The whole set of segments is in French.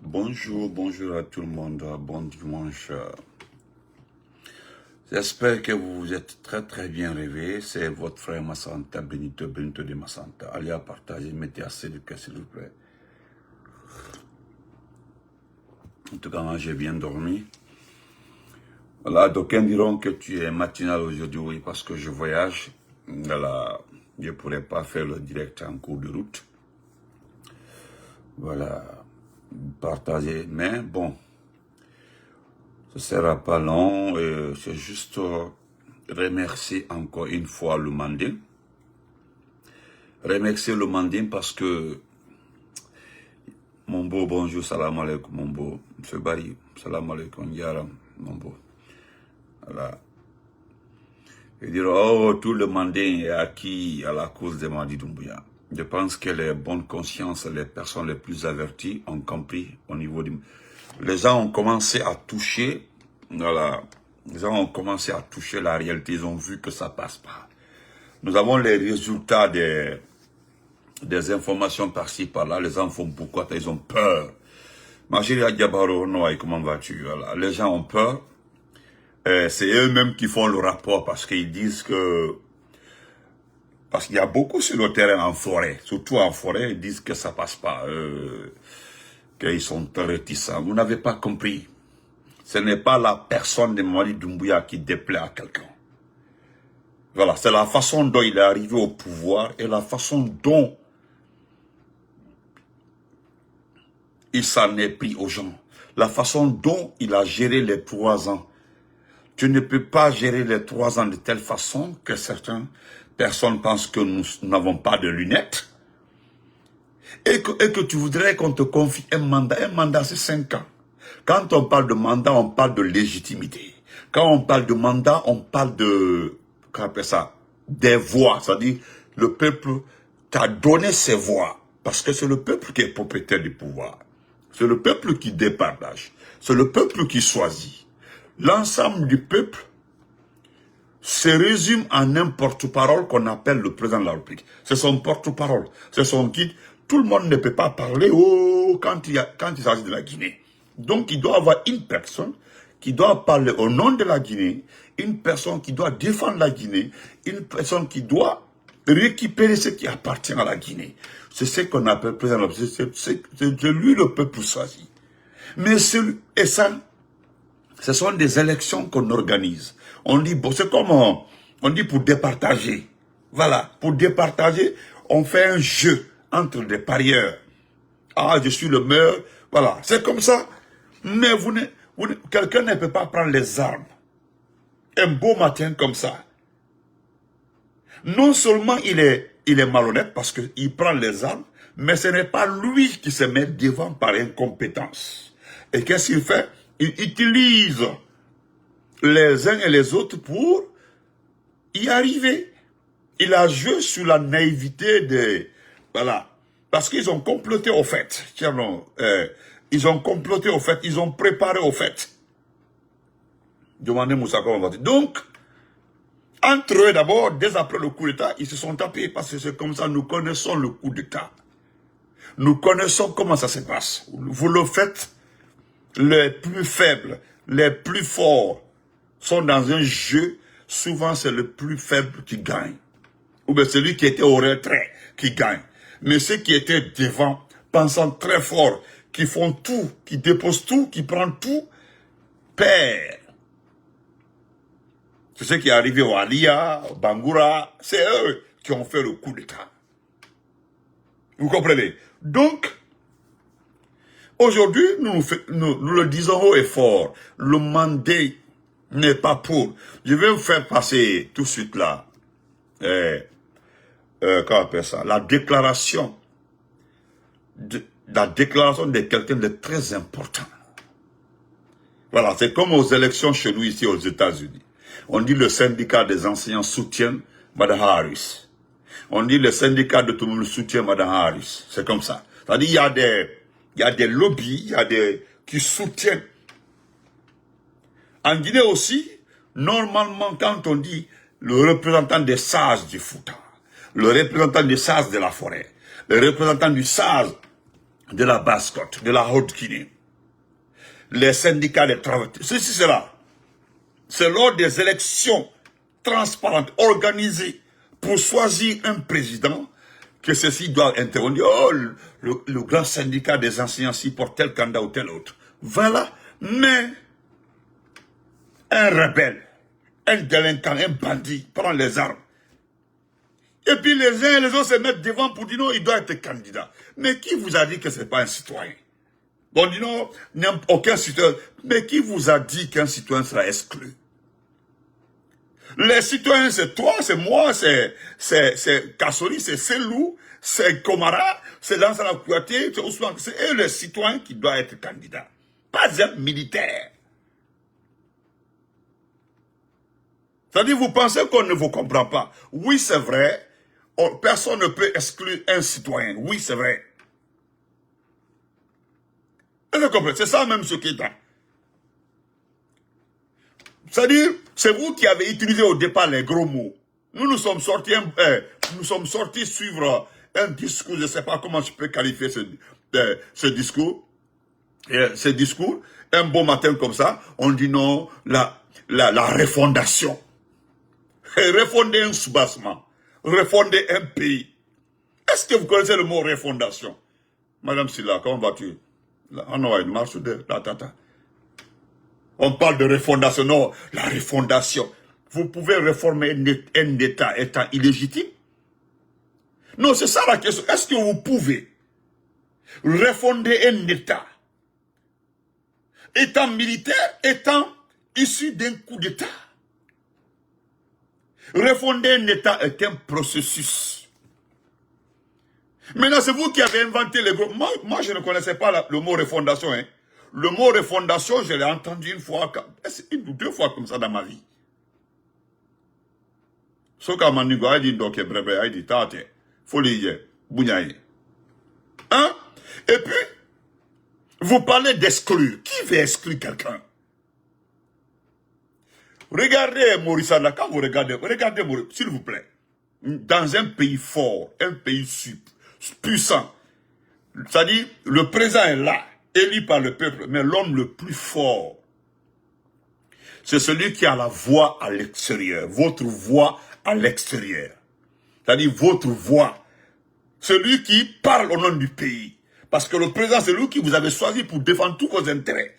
Bonjour à tout le monde, bon dimanche. J'espère que vous vous êtes très bien réveillés. C'est votre frère Massanta, Benito de Massanta. Allez à partager, mettez assez de cœur s'il vous plaît. En tout cas, moi j'ai bien dormi. Voilà, d'aucuns diront que tu es matinal aujourd'hui, oui, parce que je voyage. Voilà, je ne pourrais pas faire le direct en cours de route. Voilà, partager, mais bon. Ce ne sera pas long, c'est juste remercier encore une fois le Mandin. Remercier le Mandin parce que mon beau bonjour, salam alaikum, mon beau, M. Barry, salam alaikum, yaram, mon beau. Voilà. Et dire, oh, tout le Mandin est acquis à la cause de Madi Doumbouya. Je pense que les bonnes consciences, les personnes les plus averties ont compris au niveau du... Les gens ont commencé à toucher, voilà, les gens ont commencé à toucher la réalité, ils ont vu que ça passe pas. Nous avons les résultats des informations par-ci, par-là, les gens font beaucoup, ils ont peur. Ma chérie Diabaro, Noaï, comment vas-tu? Voilà. Les gens ont peur, c'est eux-mêmes qui font le rapport parce qu'ils disent que... Parce qu'il y a beaucoup sur le terrain en forêt, surtout en forêt, ils disent que ça passe pas. Qu'ils sont réticents. Vous n'avez pas compris. Ce n'est pas la personne de Madi Doumbouya qui déplaît à quelqu'un. Voilà, c'est la façon dont il est arrivé au pouvoir et la façon dont il s'en est pris aux gens. La façon dont il a géré les 3 ans. Tu ne peux pas gérer les 3 ans de telle façon que certaines personnes pensent que nous n'avons pas de lunettes. Et que tu voudrais qu'on te confie un mandat. Un mandat, c'est 5 ans. Quand on parle de mandat, on parle de légitimité. Quand on parle de mandat, on parle de... Comment on appelle ça? Des voix. C'est-à-dire, le peuple t'a donné ses voix. Parce que c'est le peuple qui est propriétaire du pouvoir. C'est le peuple qui départage. C'est le peuple qui choisit. L'ensemble du peuple se résume en un porte-parole qu'on appelle le président de la République. C'est son porte-parole. C'est son guide. Tout le monde ne peut pas parler quand il s'agit de la Guinée. Donc, il doit y avoir une personne qui doit parler au nom de la Guinée, une personne qui doit défendre la Guinée, une personne qui doit récupérer ce qui appartient à la Guinée. C'est ce qu'on appelle président de la République. C'est lui le peuple choisi. Mais et ça, ce sont des élections qu'on organise. On dit, bon, c'est comme on dit pour départager. Voilà, pour départager, on fait un jeu entre des parieurs. Ah, je suis le meilleur. Voilà, c'est comme ça. Mais quelqu'un ne peut pas prendre les armes. Un beau matin comme ça. Non seulement il est malhonnête parce qu'il prend les armes, mais ce n'est pas lui qui se met devant par incompétence. Et qu'est-ce qu'il fait? Il utilise les uns et les autres pour y arriver. Il a joué sur la naïveté des... Voilà. Parce qu'ils ont comploté au fait. Ils ont comploté au fait. Ils ont préparé au fait. Demandez Moussa comment on va dire. Donc, entre eux d'abord, dès après le coup d'État, ils se sont tapés parce que c'est comme ça, nous connaissons le coup d'État. Nous connaissons comment ça se passe. Vous le faites, les plus faibles, les plus forts sont dans un jeu, souvent c'est le plus faible qui gagne. Ou bien celui qui était au retrait qui gagne. Mais ceux qui étaient devant, pensant très fort, qui font tout, qui déposent tout, qui prennent tout, perdent. C'est ce qui est arrivé au Alia, au Bangoura, c'est eux qui ont fait le coup d'État. Vous comprenez? Donc, aujourd'hui, nous le disons haut et fort, le mandat n'est pas pour. Je vais vous faire passer tout de suite là, comment on appelle ça, la déclaration de quelqu'un de très important. Voilà, c'est comme aux élections chez nous ici aux États-Unis. On dit le syndicat des enseignants soutient Mme Harris. On dit le syndicat de tout le monde soutient Mme Harris. C'est comme ça. C'est-à-dire il y a des lobbies, qui soutiennent. En Guinée aussi, normalement, quand on dit le représentant des sages du Fouta, le représentant des sages de la forêt, le représentant du sage de la Basse-Côte, de la Haute-Guinée, les syndicats des travailleurs. Ceci, c'est là. C'est lors des élections transparentes, organisées, pour choisir un président, que ceci doit intervenir. Oh, le grand syndicat des enseignants s'y porte tel candidat ou tel autre. Voilà. Mais, un rebelle, un délinquant, un bandit, prend les armes. Et puis les uns et les autres se mettent devant pour dire non, il doit être candidat. Mais qui vous a dit que ce n'est pas un citoyen? Bon, dis non, aucun citoyen. Mais qui vous a dit qu'un citoyen sera exclu? Les citoyens, c'est toi, c'est moi, c'est Kassori, c'est Selou, c'est Komara, c'est Lansana Kouyaté, c'est Ousmane. C'est eux les citoyens qui doivent être candidats. Pas un militaire. C'est-à-dire, vous pensez qu'on ne vous comprend pas. Oui, c'est vrai. Personne ne peut exclure un citoyen. Oui, c'est vrai. C'est ça même ce qui est là. C'est-à-dire, c'est vous qui avez utilisé au départ les gros mots. Nous sommes sortis suivre un discours, je ne sais pas comment je peux qualifier ce discours. Ce discours, un beau matin comme ça, on dit non, la refondation. Refonder un soubassement. Refonder un pays. Est-ce que vous connaissez le mot refondation? Madame Silla, comment vas-tu? On a une marche de la tata. On parle de refondation. Non, la refondation. Vous pouvez réformer un État étant illégitime? Non, c'est ça la question. Est-ce que vous pouvez refonder un État étant militaire, étant issu d'un coup d'État? Refonder un État est un processus. Maintenant, c'est vous qui avez inventé les gros... Moi, je ne connaissais pas le mot refondation. Hein. Le mot refondation, je l'ai entendu une fois, une ou deux fois comme ça dans ma vie. Ce qu'a manigo, il dit, donc, bref, il dit, tate, folie, bougnaye. Hein? Et puis, vous parlez d'exclure. Qui veut exclure quelqu'un? Regardez Maurice Anda, quand vous regardez Maurice, s'il vous plaît, dans un pays fort, un pays puissant, c'est-à-dire, le président est là, élu par le peuple, mais l'homme le plus fort, c'est celui qui a la voix à l'extérieur, votre voix à l'extérieur. C'est-à-dire, votre voix, celui qui parle au nom du pays. Parce que le président, c'est lui qui vous avez choisi pour défendre tous vos intérêts.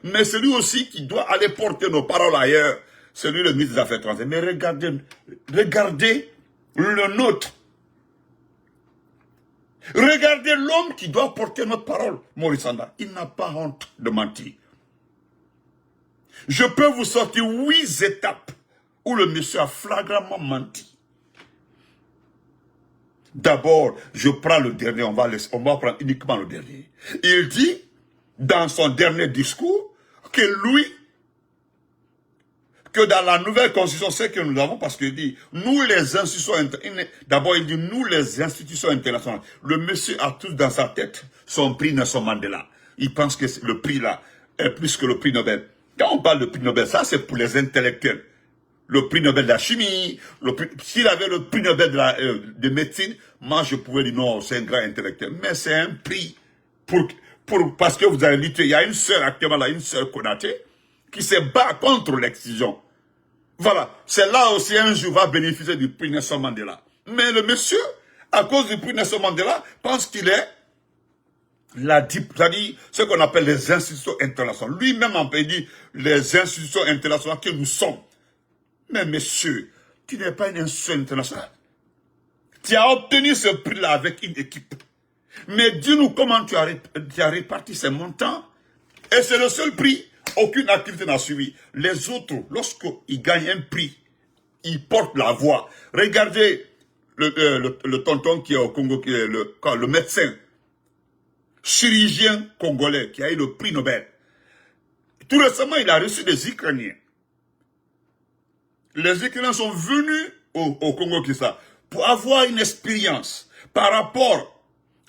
Mais c'est lui aussi qui doit aller porter nos paroles ailleurs. C'est lui le ministre des Affaires étrangères. Mais regardez le nôtre. Regardez l'homme qui doit porter notre parole, Maurice Anda. Il n'a pas honte de mentir. Je peux vous sortir 8 étapes où le monsieur a flagramment menti. D'abord, je prends le dernier, on va prendre uniquement le dernier. Il dit, dans son dernier discours, que lui, que dans la nouvelle constitution, c'est que nous avons, parce qu'il dit, nous les institutions internationales, d'abord il dit, nous les institutions internationales, le monsieur a tous dans sa tête son prix Nelson Mandela. Il pense que le prix là est plus que le prix Nobel. Quand on parle de prix Nobel, ça c'est pour les intellectuels. Le prix Nobel de la chimie, s'il avait le prix Nobel de médecine, moi je pouvais dire non, c'est un grand intellectuel. Mais c'est un prix parce que vous avez lutté. Il y a une sœur actuellement là, une sœur Konaté, qui se bat contre l'excision. Voilà, c'est là aussi un jour va bénéficier du prix Nelson Mandela. Mais le monsieur, à cause du prix Nelson Mandela, pense qu'il est c'est-à-dire ce qu'on appelle les institutions internationales. Lui-même en pays dit les institutions internationales que nous sommes. Mais monsieur, tu n'es pas une institution internationale. Tu as obtenu ce prix-là avec une équipe. Mais dis-nous comment tu as réparti ces montants. Et c'est le seul prix. Aucune activité n'a suivi. Les autres, lorsqu'ils gagnent un prix, ils portent la voix. Regardez le tonton qui est au Congo, qui est le médecin, chirurgien congolais, qui a eu le prix Nobel. Tout récemment, il a reçu des Ukrainiens. Les Ukrainiens sont venus au Congo-Kinshasa pour avoir une expérience par rapport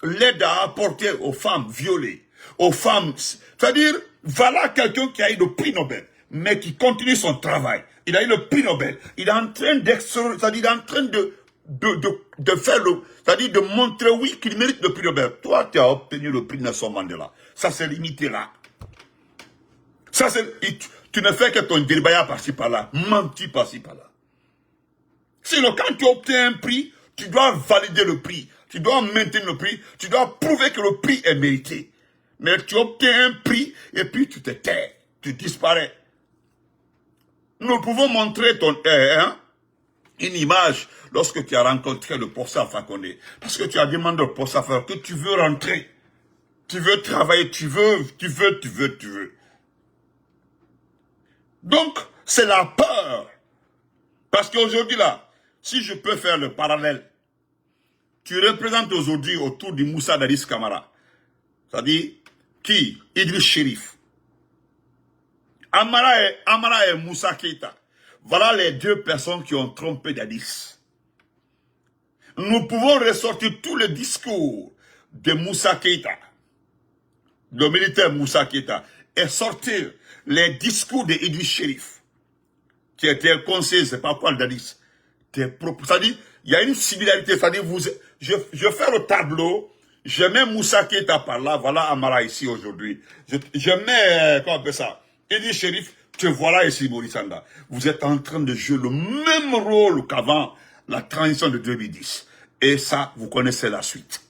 à l'aide à apporter aux femmes violées, aux femmes. C'est-à-dire, voilà quelqu'un qui a eu le prix Nobel, mais qui continue son travail. Il a eu le prix Nobel. Il est en train c'est-à-dire, il est en train de faire c'est-à-dire de montrer, oui, qu'il mérite le prix Nobel. Toi, tu as obtenu le prix Nelson Mandela. Ça s'est limité là. Ça, tu ne fais que ton déribaya par-ci par-là, menti par-ci par-là. Sinon, quand tu obtiens un prix, tu dois valider le prix, tu dois maintenir le prix, tu dois prouver que le prix est mérité. Mais tu obtiens un prix et puis tu te tais, tu disparais. Nous pouvons montrer une image lorsque tu as rencontré le professeur Fakonde. Parce que tu as demandé au professeur Fakonde que tu veux rentrer. Tu veux travailler, tu veux. Donc, c'est la peur. Parce qu'aujourd'hui là, si je peux faire le parallèle, tu représentes aujourd'hui autour du Moussa Dadis Camara. C'est-à-dire, qui? Idriss Chérif. Amara et Moussa Keïta. Voilà les deux personnes qui ont trompé Dadis. Nous pouvons ressortir tous les discours de Moussa Keïta, le militaire Moussa Keïta, et sortir les discours de Idriss Chérif, qui était conseiller, c'est pas quoi le Dadis. C'est-à-dire, il y a une similarité, c'est-à-dire, je fais le tableau, je mets Moussa Keïta par là, voilà Amara ici aujourd'hui. Je mets, comment on appelle ça, Idriss Chérif, te voilà ici, Maurice Sanda. Vous êtes en train de jouer le même rôle qu'avant la transition de 2010. Et ça, vous connaissez la suite.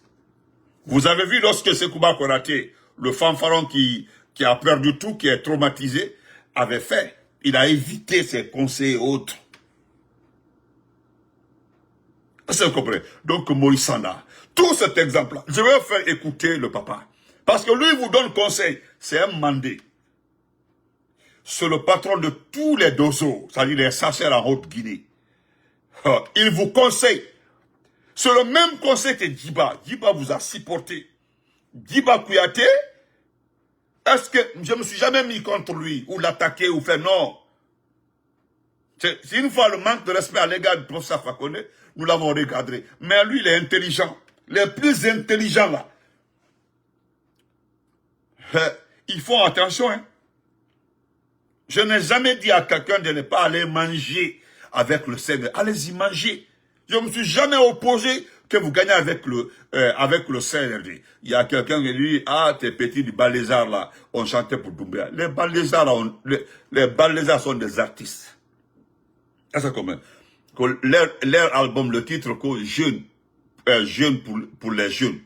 Vous avez vu lorsque Sekouba Konaté, le fanfaron qui a perdu tout, qui est traumatisé, avait fait, il a évité ses conseils autres. Vous comprenez? Donc, Maurice Sanda, tout cet exemple-là, je vais faire écouter le papa. Parce que lui, il vous donne conseil. C'est un mandé. C'est le patron de tous les dozos, c'est-à-dire les sachers en Haute-Guinée. Il vous conseille. C'est le même conseil que Djiba. Djiba vous a supporté. Djiba Kouyaté, est-ce que je ne me suis jamais mis contre lui, ou l'attaquer, ou faire non. C'est une fois le manque de respect à l'égard du professeur Fakonde, nous l'avons regardé. Mais lui, il est intelligent. Les plus intelligents là. Ils font attention, hein. Je n'ai jamais dit à quelqu'un de ne pas aller manger avec le CNRD. Allez-y manger. Je ne me suis jamais opposé que vous gagnez avec le CNRD. Il y a quelqu'un qui dit, ah, tes petits du Balézard là, on chantait pour Doumbéa. Les Balézards là, les Balézards sont des artistes. C'est comme leur album, le titre, jeune pour les jeunes.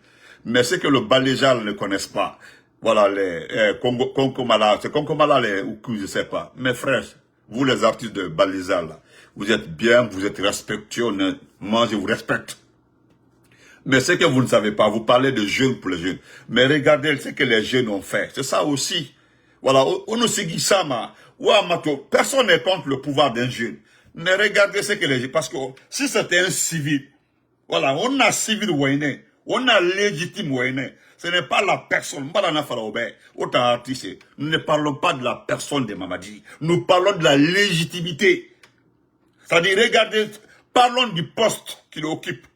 Mais c'est que le Balézard ne connaissent pas. Voilà, les Konkomala, c'est Konkomala, ou je sais pas. Mes frères, vous les artistes de Balézard, là, vous êtes bien, vous êtes respectueux, moi je vous respecte. Mais ce que vous ne savez pas, vous parlez de jeunes pour les jeunes. Mais regardez ce que les jeunes ont fait. C'est ça aussi. Voilà, personne n'est contre le pouvoir d'un jeune. Mais regardez ce que les jeunes, parce que si c'était un civil, voilà, on a civil Wayne, on a légitime Wayne. Ce n'est pas la personne. Nous ne parlons pas de la personne de Mamadi. Nous parlons de la légitimité. C'est-à-dire, regardez, parlons du poste qu'il occupe.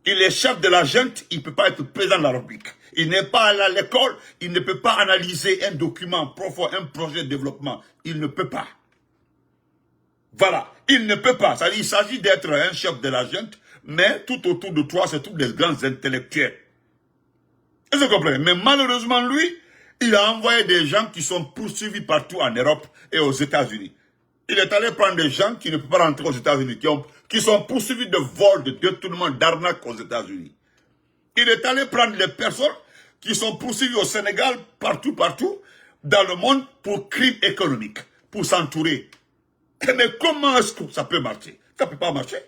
Il est chef de la junte, il ne peut pas être président de la République. Il n'est pas allé à l'école, il ne peut pas analyser un document profond, un projet de développement. Il ne peut pas. Voilà, il ne peut pas. C'est-à-dire, il s'agit d'être un chef de la junte, mais tout autour de toi, c'est tous des grands intellectuels. Vous comprenez? Mais malheureusement, lui, il a envoyé des gens qui sont poursuivis partout en Europe et aux États-Unis. Il est allé prendre des gens qui ne peuvent pas rentrer aux États-Unis, qui sont poursuivis de vol, de détournement, d'arnaque aux États-Unis. Il est allé prendre les personnes qui sont poursuivies au Sénégal, partout, dans le monde, pour crimes économiques, pour s'entourer. Mais comment est-ce que ça peut marcher? Ça ne peut pas marcher.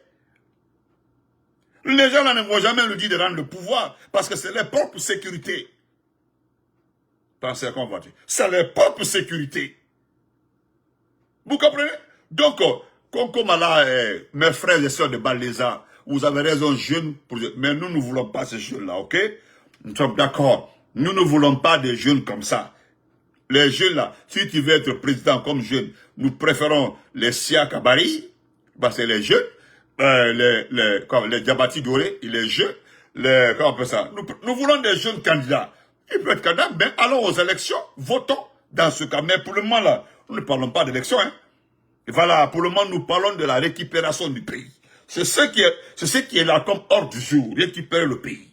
Les gens là ne vont jamais lui dire de rendre le pouvoir, parce que c'est leur propre sécurité. Pensez à quoi on va dire. C'est leur propre sécurité. Vous comprenez? Donc, comme là, mes frères et sœurs de Balézard, vous avez raison, jeunes, mais nous ne voulons pas ces jeunes-là, ok? Nous sommes d'accord. Nous ne voulons pas des jeunes comme ça. Les jeunes là, si tu veux être président comme jeune, nous préférons les Siakabari, parce que les jeunes, les Diabati Doré, les jeunes, comment on appelle ça? Nous voulons des jeunes candidats. Ils peuvent être candidats, mais allons aux élections, votons dans ce cas. Mais pour le moment là, nous ne parlons pas d'élections, hein. Et voilà, pour le moment, nous parlons de la récupération du pays. C'est ce qui est là comme ordre du jour, récupérer le pays.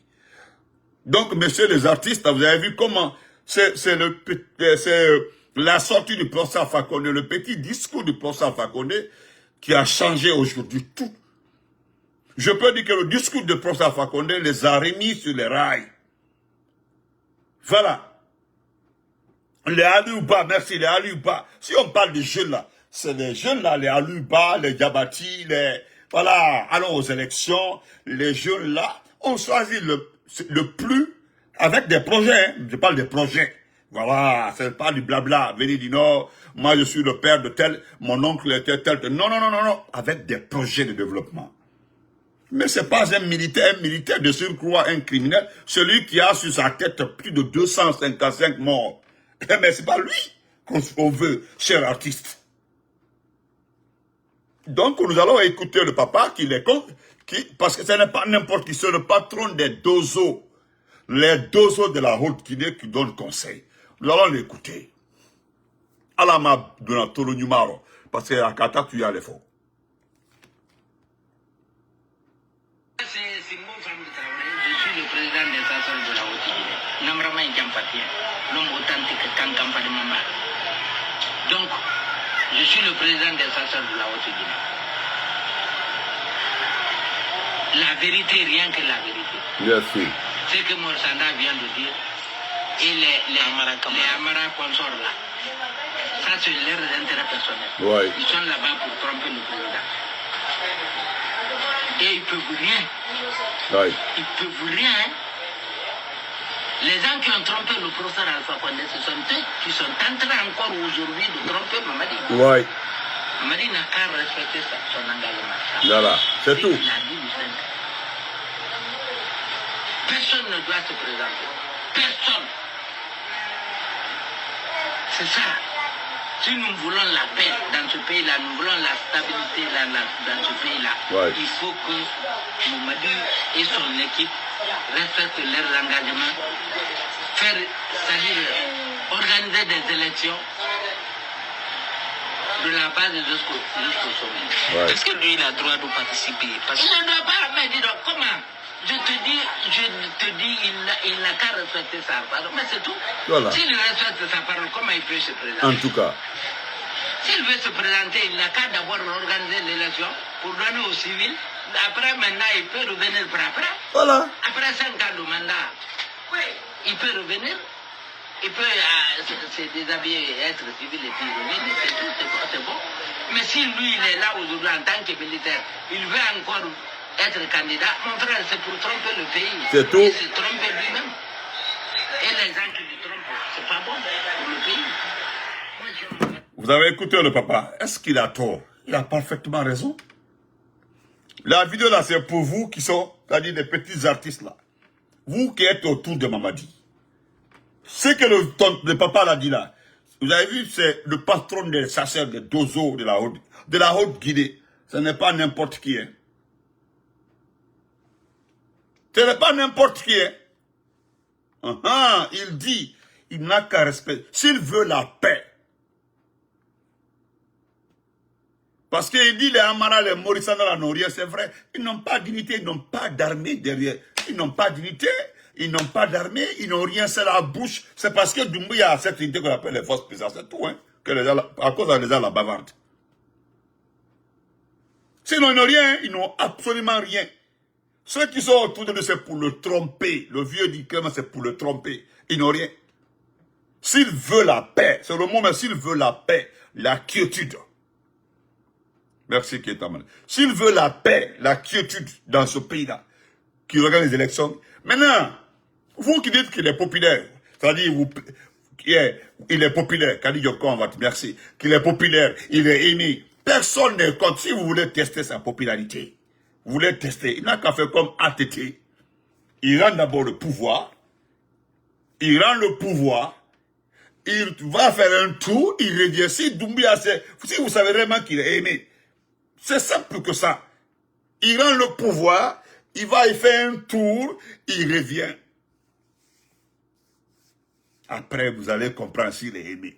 Donc, messieurs les artistes, vous avez vu comment c'est La sortie du professeur Fakonde, le petit discours du professeur Fakonde qui a changé aujourd'hui tout. Je peux dire que le discours du professeur Fakonde les a remis sur les rails. Voilà. Les Aluba, merci, les Aluba. Si on parle des jeunes là, c'est les jeunes là, les Aluba, les Diabati, les... Voilà, allons aux élections. Les jeunes là, on choisit le plus avec des projets. Hein. Je parle des projets. Voilà, c'est pas du blabla. Venez du Nord, moi je suis le père de tel, mon oncle était tel. Non, non, non, non, non. Avec des projets de développement. Mais c'est pas un militaire de surcroît, un criminel, celui qui a sur sa tête plus de 255 morts. Mais c'est pas lui qu'on veut, cher artiste. Donc nous allons écouter le papa parce que ce n'est pas n'importe qui, c'est le patron des Dozo. Les Dozo de la Haute-Guinée qui donnent conseil. Nous allons l'écouter. Alama Donatolo Numaro. Parce que à Kata, tu y as les faux. C'est mon frère de travail. Je suis le président des Associations de la Haute-Guinée. Namrama Nkampatien, l'homme authentique Kankampa de Mamba. Donc, je suis le président des Associations de la Haute-Guinée. La vérité, rien que la vérité. Merci. Ce que Morsanda vient de dire, et les Amara consorts là, ça c'est leur intérêt personnel. Ouais. Ils sont là-bas pour tromper le président. Et ils ne peuvent rien. Ouais. Ils ne peuvent rien. Les gens qui ont trompé le professeur Alpha Condé, ce sont eux qui sont en train encore aujourd'hui de tromper Mamadi. Ouais. Mamadi n'a qu'à respecter son engagement. Voilà, c'est tout. Il a dit le 5. Personne ne doit se présenter. Personne. C'est ça. Si nous voulons la paix dans ce pays-là, nous voulons la stabilité dans ce pays-là, ouais. Il faut que Mamadi et son équipe respectent leurs engagements, c'est-à-dire organiser des élections de la base jusqu'au sommet. Ouais. Est-ce que lui, il a droit de participer? Parce... Il ne doit pas, mais dis donc, comment? Je te dis, il n'a qu'à respecter sa parole, mais c'est tout. Voilà. S'il respecte sa parole, comment il peut se présenter? En tout cas. S'il veut se présenter, il n'a qu'à d'abord organiser l'élection pour donner aux civils. Après, maintenant, il peut revenir pour après. Voilà. Après 5 ans de mandat, il peut revenir. Il peut se déshabiller, être civil et puis revenir. C'est tout, c'est bon. Mais si lui, il est là aujourd'hui en tant que militaire, il veut encore être candidat, mon frère, c'est pour tromper le pays. C'est tout. Il se trompe lui-même. Et les gens qui le trompent, c'est pas bon pour le pays. Vous avez écouté le papa. Est-ce qu'il a tort? Il a parfaitement raison. La vidéo là, c'est pour vous qui sont, c'est-à-dire des petits artistes là. Vous qui êtes autour de Mamadi. Ce que le papa l'a dit là, vous avez vu, c'est le patron des chasseurs des Dozo de la Haute-Guinée. Ce n'est pas n'importe qui. Hein. Ce n'est pas n'importe qui. Hein. Il dit, il n'a qu'à respecter. S'il veut la paix. Parce qu'il dit les Amara, les Morissana, la Noria, c'est vrai. Ils n'ont pas de dignité, ils n'ont pas d'armée derrière. Ils n'ont pas de dignité, ils n'ont pas d'armée, ils n'ont rien, c'est la bouche. C'est parce que Doumbouya a cette unité qu'on appelle les forces spéciales, c'est tout, hein. Que les gens, à cause des gens la bavarde. Sinon, ils n'ont rien, ils n'ont absolument rien. Ceux qui sont autour de lui, c'est pour le tromper. Le vieux dit que c'est pour le tromper. Ils n'ont rien. S'il veut la paix, c'est le mot, mais s'il veut la paix, la quiétude. Merci Kétaman. S'il veut la paix, la quiétude dans ce pays-là, qui regarde les élections, maintenant, vous qui dites qu'il est populaire, c'est-à-dire il est populaire, Kadi Yoko, merci, qu'il est populaire, il est aimé, personne ne compte. Si vous voulez tester sa popularité, vous voulez tester, il n'a qu'à faire comme ATT. Il rend d'abord le pouvoir, il va faire un tour, il revient. Si Doumbouya, si vous savez vraiment qu'il est aimé, c'est simple que ça. Il rend le pouvoir, il fait un tour, il revient. Après, vous allez comprendre s'il est aimé.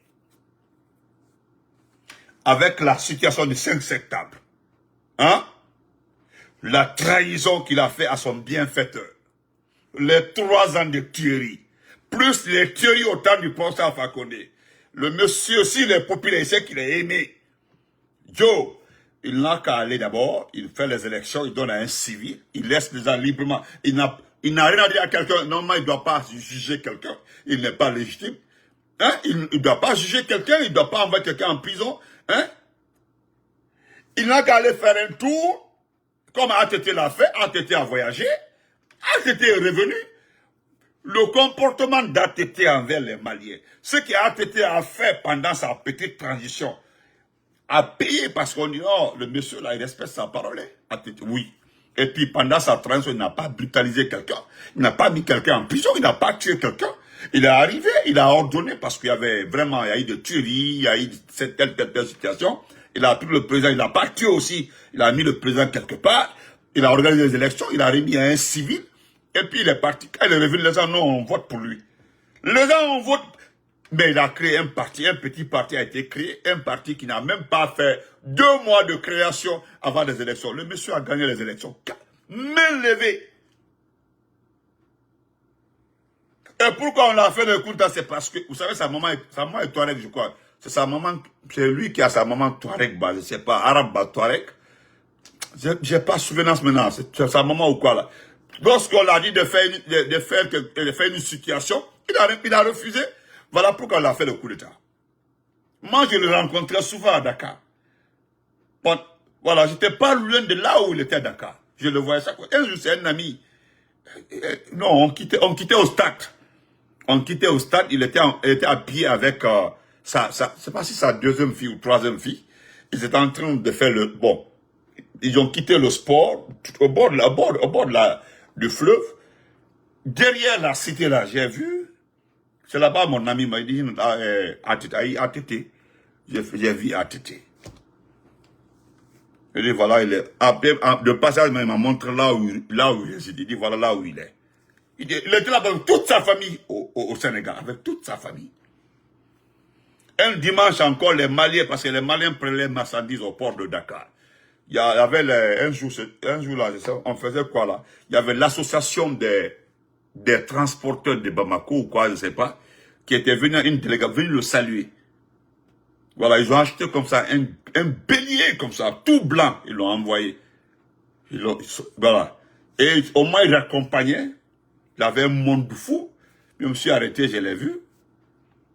Avec la situation du 5 septembre, hein? La trahison qu'il a fait à son bienfaiteur, les 3 ans de tuerie, plus les tueries au temps du professeur Fakonde, Le monsieur, s'il est populaire, il sait qu'il est aimé. Joe, il n'a qu'à aller d'abord, il fait les élections, il donne à un civil, il laisse les gens librement. Il n'a rien à dire à quelqu'un. Normalement, il ne doit pas juger quelqu'un. Il n'est pas légitime. Hein? Il ne doit pas juger quelqu'un, il ne doit pas envoyer quelqu'un en prison. Hein? Il n'a qu'à aller faire un tour, comme ATT l'a fait. ATT a voyagé, ATT est revenu. Le comportement d'ATT envers les Maliens, ce qu'ATT a fait pendant sa petite transition, a payé parce qu'on dit, oh, le monsieur là, il respecte sa parole. ATT, oui. Et puis pendant sa transition, il n'a pas brutalisé quelqu'un, il n'a pas mis quelqu'un en prison, il n'a pas tué quelqu'un. Il est arrivé, il a ordonné parce qu'il y avait vraiment, il y a eu des tueries, il y a eu telle situation. Il a pris le président, il n'a pas tué aussi, il a mis le président quelque part, il a organisé les élections, il a remis à un civil, et puis il est parti. Quand il est revenu, les gens, non, on vote pour lui. Les gens, on vote. Mais il a créé un parti, un petit parti a été créé, un parti qui n'a même pas fait 2 mois de création avant les élections. Le monsieur a gagné les élections. Main levée. Et pourquoi on l'a fait le coup, c'est parce que, vous savez, sa maman est Touareg, je crois. C'est sa maman, c'est lui qui a sa maman Touareg, bah, je sais pas, arabe, bah, Touareg. J'ai pas souvenance maintenant, c'est sa maman ou quoi, là. Lorsqu'on l'a dit de faire une situation, il a refusé. Voilà pourquoi on a fait le coup d'État. Moi, je le rencontrais souvent à Dakar. Bon, voilà, j'étais pas loin de là où il était à Dakar. Je le voyais ça. Un jour, c'est un ami. Non, on quittait au stade. On quittait au stade, il était habillé avec je sais pas si sa 2e fille ou 3e fille. Ils étaient en train de faire bon, ils ont quitté le sport au bord du fleuve. Derrière la cité là, j'ai vu, c'est là-bas mon ami m'a dit, ATT. J'ai vu ATT. Il dit voilà, il est, de passage, il m'a montré là où il est. Il dit voilà là où il est. Il était là avec toute sa famille au Sénégal, avec toute sa famille. Un dimanche encore, les Maliens, parce que les Maliens prenaient les marchandises au port de Dakar. Il y avait un jour là, on faisait quoi là? Il y avait l'association des transporteurs de Bamako ou quoi, je ne sais pas, qui était venu, une délégation, venu le saluer. Voilà, ils ont acheté comme ça, un bélier comme ça, tout blanc, ils l'ont envoyé. Voilà. Et au moins, ils l'accompagnaient. Il avait un monde fou. Je me suis arrêté, je l'ai vu.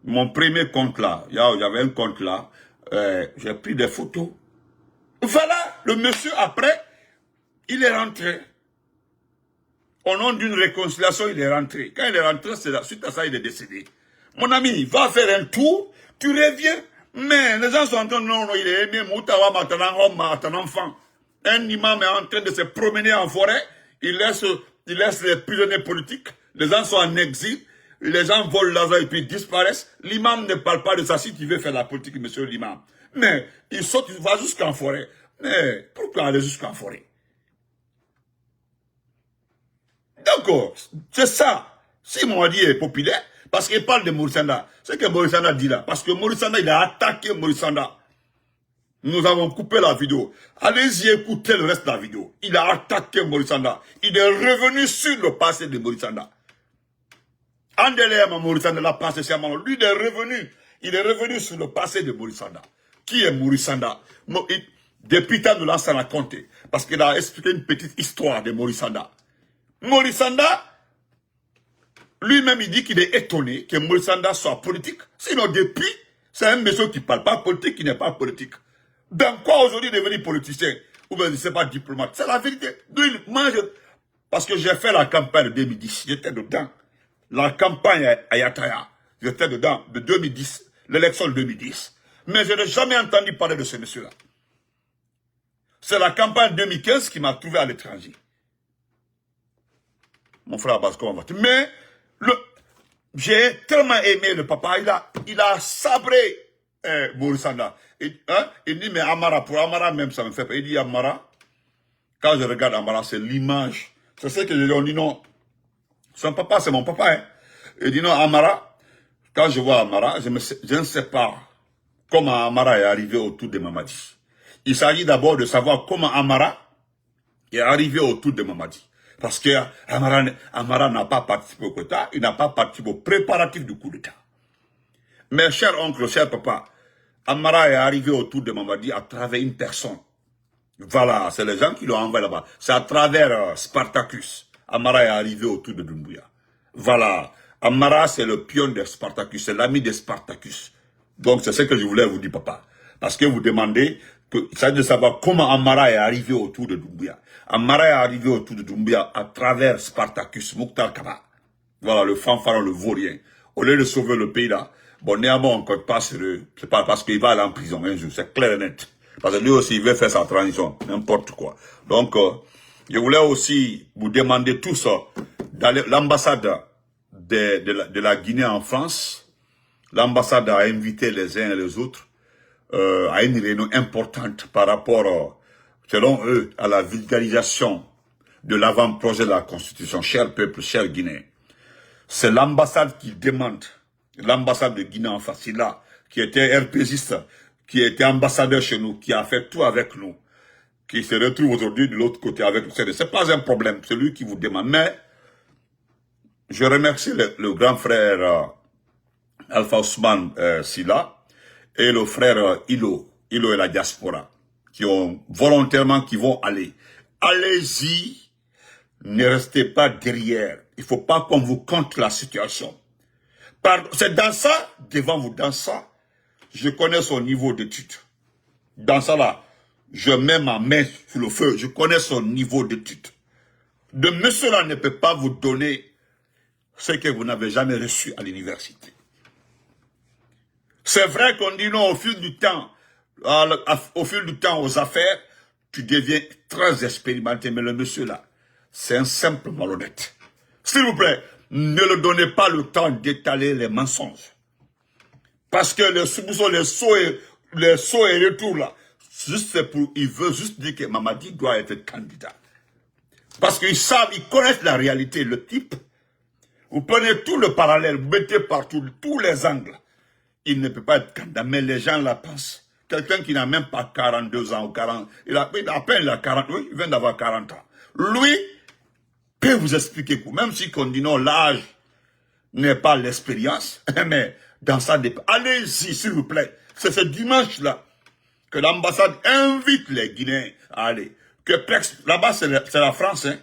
Mon premier compte là, il y avait un compte là, j'ai pris des photos. Voilà, le monsieur après, il est rentré. Au nom d'une réconciliation, il est rentré. Quand il est rentré, suite à ça, il est décédé. Mon ami, va faire un tour, tu reviens. Mais les gens sont en train de non, il est aimé, Moutawa, ton enfant. Un imam est en train de se promener en forêt, il laisse les prisonniers politiques, les gens sont en exil, les gens volent l'argent et puis disparaissent. L'imam ne parle pas de ça si tu veux faire la politique, monsieur l'imam. Mais il saute, il va jusqu'en forêt. Mais pourquoi aller jusqu'en forêt? D'accord, c'est ça. Si Mouadi est populaire, parce qu'il parle de Moussanda, c'est que Moussanda dit là. Parce que Moussanda, il a attaqué Moussanda. Nous avons coupé la vidéo. Allez-y écouter le reste de la vidéo. Il a attaqué Moussanda. Il est revenu sur le passé de Moussanda. Andele Moussanda l'a passé sciemment. Lui, il est revenu sur le passé de Moussanda. Qui est Moussanda? Depuis tant de l'ancien a compté. Parce qu'il a expliqué une petite histoire de Moussanda. Moussanda, lui-même, il dit qu'il est étonné que Moussanda soit politique. Sinon, depuis, c'est un monsieur qui ne parle pas politique, qui n'est pas politique. Dans quoi aujourd'hui devenir politicien? Ou bien, je ne sais pas, diplomate. C'est la vérité. Parce que j'ai fait la campagne de 2010. J'étais dedans. La campagne à Yataya. J'étais dedans de 2010. L'élection de 2010. Mais je n'ai jamais entendu parler de ce monsieur-là. C'est la campagne 2015 qui m'a trouvé à l'étranger. Mon frère Abbas, comment vas-tu? Mais, j'ai tellement aimé le papa, il a sabré Moussanda. Il dit, mais Amara, pour Amara même, ça me fait peur. Il dit, Amara, quand je regarde Amara, c'est l'image. C'est ce que je dis, on dit non. Son papa, c'est mon papa. Hein. Il dit non, Amara, quand je vois Amara, je ne sais pas comment Amara est arrivé autour de Mamadi. Il s'agit d'abord de savoir comment Amara est arrivé autour de Mamadi. Parce que Amara n'a pas participé au coup d'État, il n'a pas participé au préparatif du coup d'État. Mes chers oncles, chers papas, Amara est arrivé autour de Mamadi à travers une personne. Voilà, c'est les gens qui l'ont envoyé là-bas. C'est à travers Spartacus. Amara est arrivé autour de Doumbouya. Voilà. Amara, c'est le pion de Spartacus, c'est l'ami de Spartacus. Donc, c'est ce que je voulais vous dire, papa. Parce que vous demandez, ça de savoir comment Amara est arrivé autour de Doumbouya. Amara est arrivé autour de Doumbouya à travers Spartacus, Mokhtar Kaba. Voilà, le fanfaron, le vaurien. Au lieu de sauver le pays là, bon, néanmoins, on ne compte pas sur eux. C'est pas parce qu'il va aller en prison un jour, c'est clair et net. Parce que lui aussi, il veut faire sa transition, n'importe quoi. Donc, je voulais aussi vous demander tout ça. Dans l'ambassade de la Guinée en France, l'ambassade a invité les uns et les autres à une réunion importante par rapport, selon eux, à la vulgarisation de l'avant-projet de la Constitution. Cher peuple, cher Guinéen, c'est l'ambassade qui demande, l'ambassade de Guinée en face, là, qui était RPGiste, qui était ambassadeur chez nous, qui a fait tout avec nous, qui se retrouve aujourd'hui de l'autre côté avec nous. C'est pas un problème, c'est lui qui vous demande. Mais je remercie le grand frère Alpha Ousmane Silla et le frère Ilo et la diaspora, qui ont volontairement, qui vont aller. Allez-y, ne restez pas derrière. Il ne faut pas qu'on vous compte la situation. C'est dans ça, devant vous, dans ça, je connais son niveau d'étude. Dans ça là, je mets ma main sur le feu, je connais son niveau d'étude. De monsieur là ne peut pas vous donner ce que vous n'avez jamais reçu à l'université. C'est vrai qu'on dit non, au fil du temps, aux affaires, tu deviens très expérimenté, mais le monsieur là, c'est un simple malhonnête. S'il vous plaît, ne le donnez pas le temps d'étaler les mensonges. Parce que les sauts et retours là, il veut juste dire que Mamadi doit être candidat. Parce qu'ils savent, ils connaissent la réalité, le type. Vous prenez tout le parallèle, vous mettez partout, tous les angles. Il ne peut pas être candidat, mais les gens la pensent. Quelqu'un qui n'a même pas 42 ans ou 40, il a à peine 40, oui, il vient d'avoir 40 ans. Lui peut vous expliquer, même si on dit non, l'âge n'est pas l'expérience, mais dans ça, allez-y, s'il vous plaît. C'est ce dimanche-là que l'ambassade invite les Guinéens à aller. Là-bas, c'est la France, hein.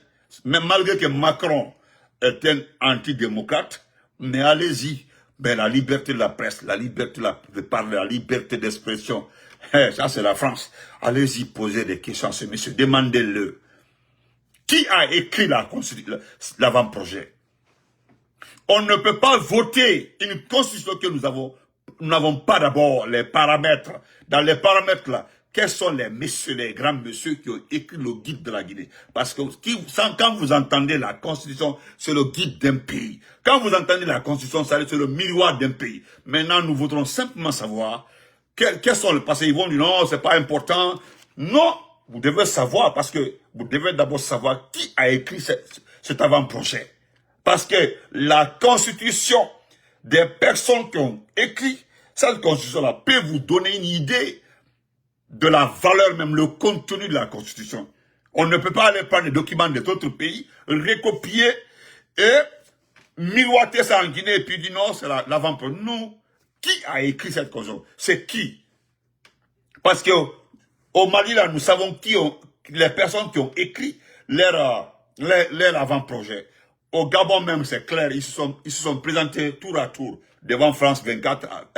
Même malgré que Macron est un antidémocrate, mais allez-y. Ben, la liberté de la presse, la liberté de parler, la liberté d'expression, ça c'est la France. Allez-y poser des questions à ce monsieur, demandez-le. Qui a écrit l'avant-projet? On ne peut pas voter une constitution que nous n'avons pas d'abord les paramètres. Dans les paramètres là, quels sont les messieurs, les grands messieurs qui ont écrit le guide de la Guinée? Parce que quand vous entendez la constitution, c'est le guide d'un pays. Quand vous entendez la constitution, c'est le miroir d'un pays. Maintenant, nous voudrons simplement savoir quels sont les passés. Ils vont dire non, c'est pas important. Non, vous devez savoir parce que vous devez d'abord savoir qui a écrit cet avant-projet. Parce que la constitution des personnes qui ont écrit cette constitution-là peut vous donner une idée de la valeur, même le contenu de la Constitution. On ne peut pas aller prendre les documents d'autres pays, recopier et miroiter ça en Guinée et puis dire non, c'est l'avant-projet. Non. Qui a écrit cette Constitution? C'est qui? Parce que au Mali, là, nous savons les personnes qui ont écrit leur avant-projet. Au Gabon même, c'est clair, ils se sont présentés tour à tour devant France 24,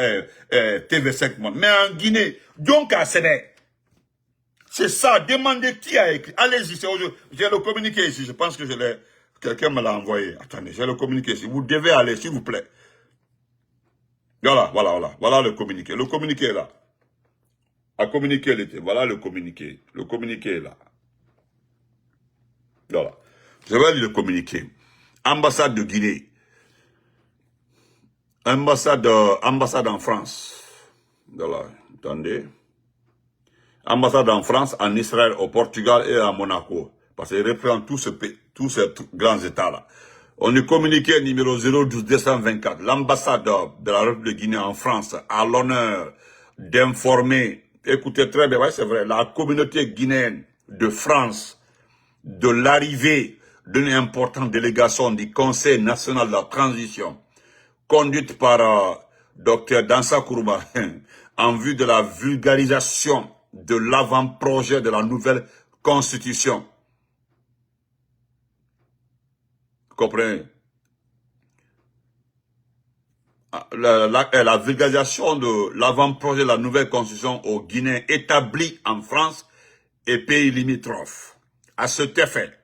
TV5 Monde. Mais en Guinée, donc à Séné, c'est ça, demandez qui a écrit. Allez-y, j'ai le communiqué ici, je pense que quelqu'un me l'a envoyé. Attendez, j'ai le communiqué ici. Vous devez aller, s'il vous plaît. Voilà le communiqué. Le communiqué est là. À communiquer, voilà le communiqué. Le communiqué est là. Voilà. Je vais lire le communiqué. Ambassade de Guinée. Ambassade en France. Voilà, attendez. Ambassade en France, en Israël, au Portugal et à Monaco. Parce qu'il représente tous ces grands États-là. On est communiqué numéro 012-224. L'ambassade de la République de Guinée en France a l'honneur d'informer, écoutez très bien, ouais, c'est vrai, la communauté guinéenne de France de l'arrivée d'une importante délégation du Conseil national de la transition conduite par Docteur Dansa Kourouba, en vue de la vulgarisation de l'avant-projet de la nouvelle constitution. Vous comprenez? La vulgarisation de l'avant-projet de la nouvelle constitution au Guinée établie en France et pays limitrophes. À cet effet,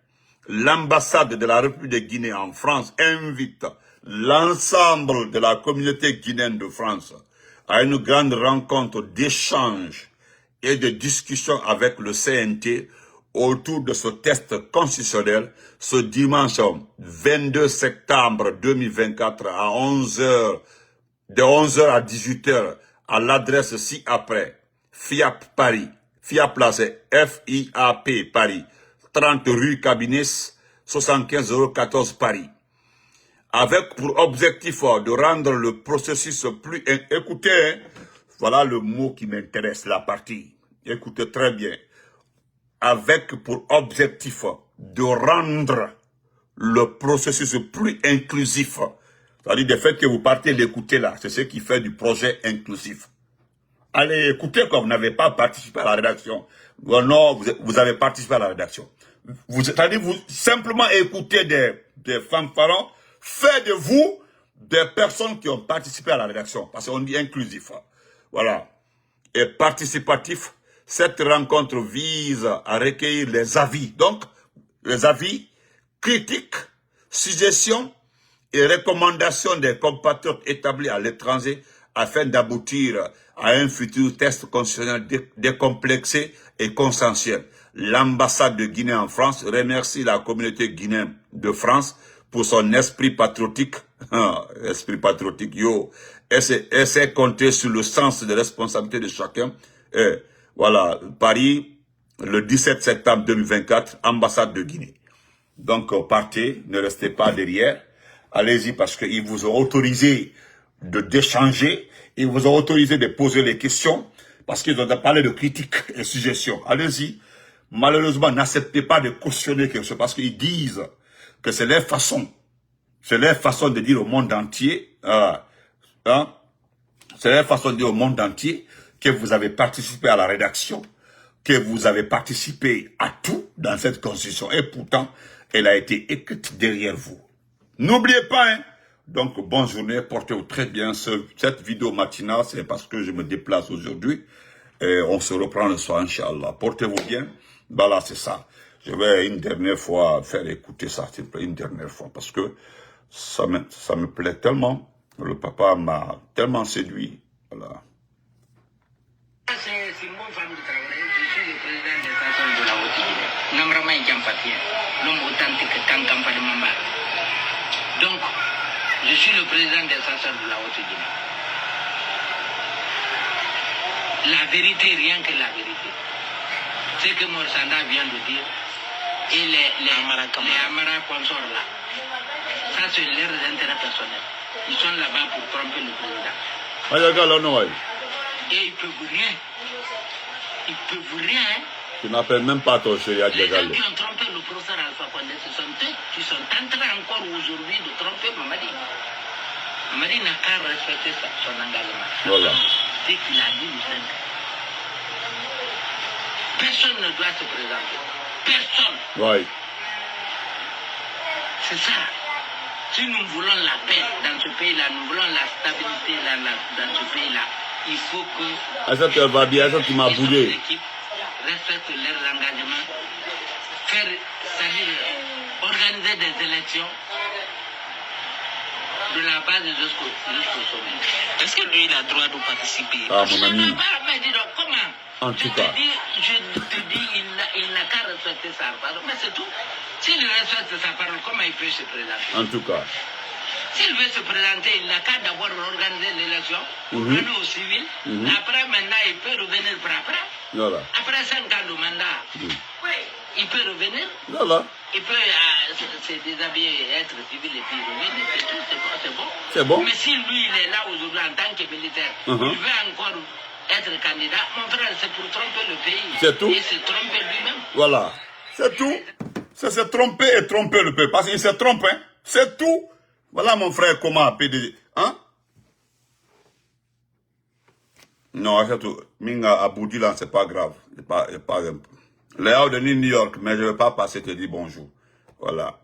l'ambassade de la République de Guinée en France invite l'ensemble de la communauté guinéenne de France à une grande rencontre d'échange et de discussion avec le CNT autour de ce test constitutionnel ce dimanche 22 septembre 2024 à 11h, de 11h à 18h à l'adresse ci-après, FIAP Paris. FIAP là c'est F-I-A-P Paris, 30 rue Cabinets, 75 014 Paris. Avec pour objectif de rendre le processus plus... Écoutez, hein, voilà le mot qui m'intéresse, la partie. Écoutez très bien. Avec pour objectif de rendre le processus plus inclusif. C'est-à-dire le fait que vous partez l'écouter là, c'est ce qui fait du projet inclusif. Allez écoutez quand vous n'avez pas participé à la rédaction. Non, vous avez participé à la rédaction. C'est-à-dire vous simplement écoutez des fanfarons, faites de vous des personnes qui ont participé à la rédaction. Parce qu'on dit inclusif. Voilà. Et participatif, cette rencontre vise à recueillir les avis. Donc, les avis, critiques, suggestions et recommandations des compatriotes établis à l'étranger afin d'aboutir à un futur test constitutionnel décomplexé et consensuel. L'ambassade de Guinée en France remercie la communauté guinéenne de France pour son esprit patriotique. Esprit patriotique, yo. Et c'est compter sur le sens de responsabilité de chacun. Et voilà, Paris, le 17 septembre 2024, ambassade de Guinée. Donc, partez, ne restez pas derrière. Allez-y parce qu'ils vous ont autorisé d'échanger, ils vous ont autorisé de poser les questions, parce qu'ils ont parlé de critiques et suggestions. Allez-y. Malheureusement, n'acceptez pas de cautionner quelque chose, parce qu'ils disent que c'est leur façon de dire au monde entier, c'est leur façon de dire au monde entier que vous avez participé à la rédaction, que vous avez participé à tout dans cette constitution, et pourtant, elle a été écrite derrière vous. N'oubliez pas, hein. Donc, bonne journée, portez-vous très bien. Cette vidéo matinale, c'est parce que je me déplace aujourd'hui. Et on se reprend le soir, Inch'Allah. Portez-vous bien. Voilà, c'est ça. Je vais une dernière fois faire écouter ça, s'il vous plaît, une dernière fois, parce que ça me plaît tellement. Le papa m'a tellement séduit. Voilà. C'est une bonne femme de travail. Je suis le président des stations de la Haute-Guinée. Namrama Yampatien, l'homme authentique Kankampa de Mamba. Donc, je suis le président des stations de la Haute-Guinée. La vérité, rien que la vérité. Ce que Morsanda vient de dire, et les Amara consorts là, ça c'est leurs intérêts personnels. Ils sont là-bas pour tromper le président. Et ils peuvent rien. Ils peuvent rien. Hein. Tu n'appelles même pas ton chéri à Diagalé. Les gens qui ont trompé le professeur Alpha Condé, ce sont eux qui sont en train encore aujourd'hui de tromper Mamadi. Mamadi n'a qu'à respecter son engagement. Voilà. C'est qu'il a dit le 5. Personne ne doit se présenter. Personne. Oui. C'est ça. Si nous voulons la paix dans ce pays-là, nous voulons la stabilité dans ce pays-là, il faut que... Ça te va bien, ça tu m'as bougé. Respectent leurs engagements, c'est-à-dire organiser des élections de la base jusqu'au sommet. Est-ce que lui, il a le droit de participer? Ah, mon ami. Mais dis donc, comment? En tout cas. Je te dis, il n'a qu'à respecter sa parole, mais c'est tout. S'il respecte sa parole, comment il peut se présenter? En tout cas. S'il veut se présenter, il n'a qu'à d'abord organiser l'élection, donner aux civils. Après, maintenant, il peut revenir pour après. Voilà. Après 5 ans de mandat, oui, il peut revenir. Voilà. Il peut se déshabiller, être civil et puis revenir. C'est tout, c'est bon. C'est bon. Mais si lui, il est là aujourd'hui en tant que militaire, il veut encore être candidat, mon frère, c'est pour tromper le pays. C'est tout. Et se tromper lui-même. Voilà. C'est tout. C'est se tromper et tromper le pays. Parce qu'il se trompe, hein. C'est tout. Voilà mon frère, comment PDG. Hein? Non, surtout, Minga à Boudilan, c'est pas grave. C'est pas, Léa de New York, mais je ne vais pas passer te dire bonjour. Voilà.